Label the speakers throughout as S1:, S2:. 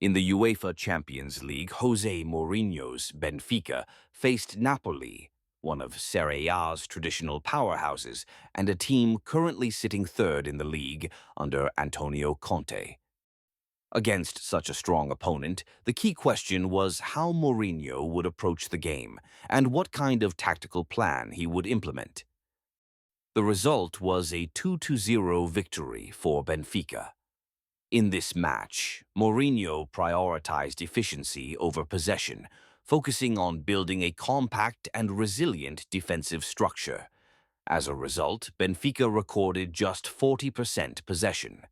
S1: In the UEFA Champions League, José Mourinho's Benfica faced Napoli, one of Serie A's traditional powerhouses, and a team currently sitting third in the league under Antonio Conte. Against such a strong opponent, the key question was how Mourinho would approach the game and what kind of tactical plan he would implement. The result was a 2-0 victory for Benfica. In this match, Mourinho prioritized efficiency over possession, focusing on building a compact and resilient defensive structure. As a result, Benfica recorded just 40% possession.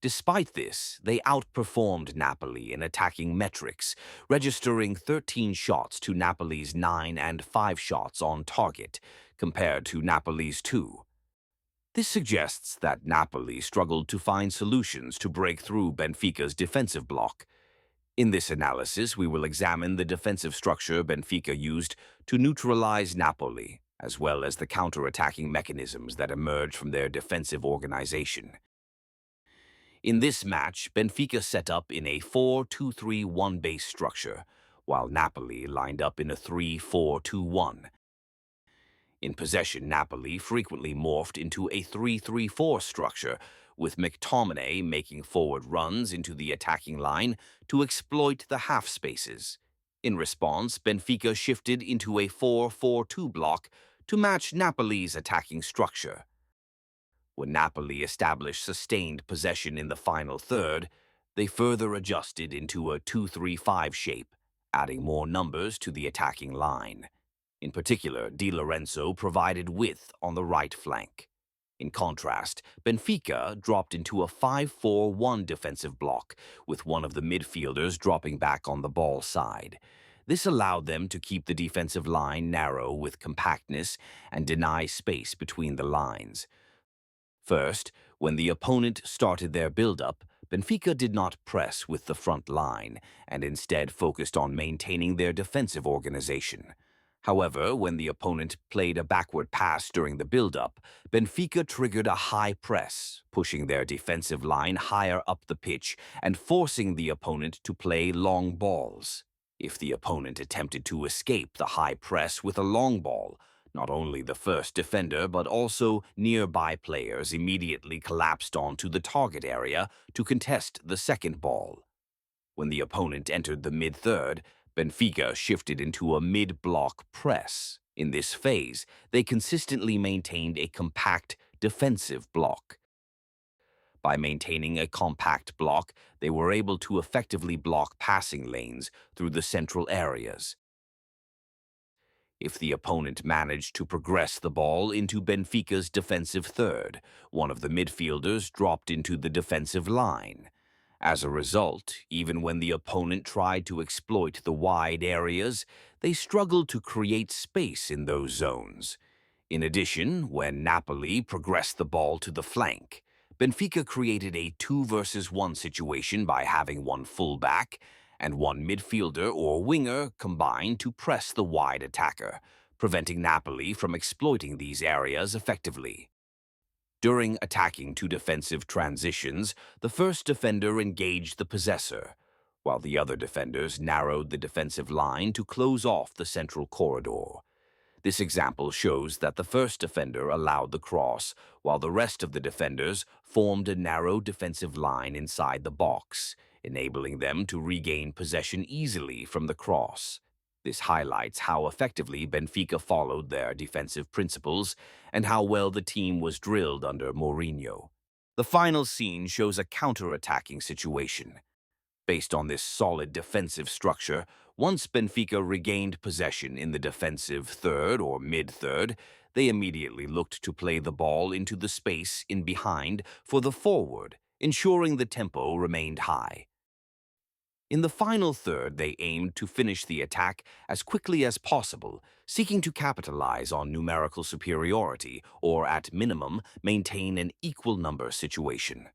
S1: Despite this, they outperformed Napoli in attacking metrics, registering 13 shots to Napoli's 9 and 5 shots on target, compared to Napoli's 2. This suggests that Napoli struggled to find solutions to break through Benfica's defensive block. In this analysis, we will examine the defensive structure Benfica used to neutralize Napoli, as well as the counter-attacking mechanisms that emerged from their defensive organization. In this match, Benfica set up in a 4-2-3-1 base structure, while Napoli lined up in a 3-4-2-1. In possession, Napoli frequently morphed into a 3-3-4 structure, with McTominay making forward runs into the attacking line to exploit the half spaces. In response, Benfica shifted into a 4-4-2 block to match Napoli's attacking structure. When Napoli established sustained possession in the final third, they further adjusted into a 2-3-5 shape, adding more numbers to the attacking line. In particular, Di Lorenzo provided width on the right flank. In contrast, Benfica dropped into a 5-4-1 defensive block, with one of the midfielders dropping back on the ball side. This allowed them to keep the defensive line narrow with compactness and deny space between the lines. First, when the opponent started their build-up, Benfica did not press with the front line and instead focused on maintaining their defensive organization. However, when the opponent played a backward pass during the build-up, Benfica triggered a high press, pushing their defensive line higher up the pitch and forcing the opponent to play long balls. If the opponent attempted to escape the high press with a long ball, not only the first defender but also nearby players immediately collapsed onto the target area to contest the second ball. When the opponent entered the mid-third, Benfica shifted into a mid-block press. In this phase, they consistently maintained a compact defensive block. By maintaining a compact block, they were able to effectively block passing lanes through the central areas. If the opponent managed to progress the ball into Benfica's defensive third, one of the midfielders dropped into the defensive line. As a result, even when the opponent tried to exploit the wide areas, they struggled to create space in those zones. In addition, when Napoli progressed the ball to the flank, Benfica created a 2-versus-1 situation by having one fullback and one midfielder or winger combine to press the wide attacker, preventing Napoli from exploiting these areas effectively. During attacking to defensive transitions, the first defender engaged the possessor, while the other defenders narrowed the defensive line to close off the central corridor. This example shows that the first defender allowed the cross, while the rest of the defenders formed a narrow defensive line inside the box, enabling them to regain possession easily from the cross. This highlights how effectively Benfica followed their defensive principles and how well the team was drilled under Mourinho. The final scene shows a counter-attacking situation. Based on this solid defensive structure, once Benfica regained possession in the defensive third or mid-third, they immediately looked to play the ball into the space in behind for the forward, ensuring the tempo remained high. In the final third, they aimed to finish the attack as quickly as possible, seeking to capitalize on numerical superiority or, at minimum, maintain an equal number situation.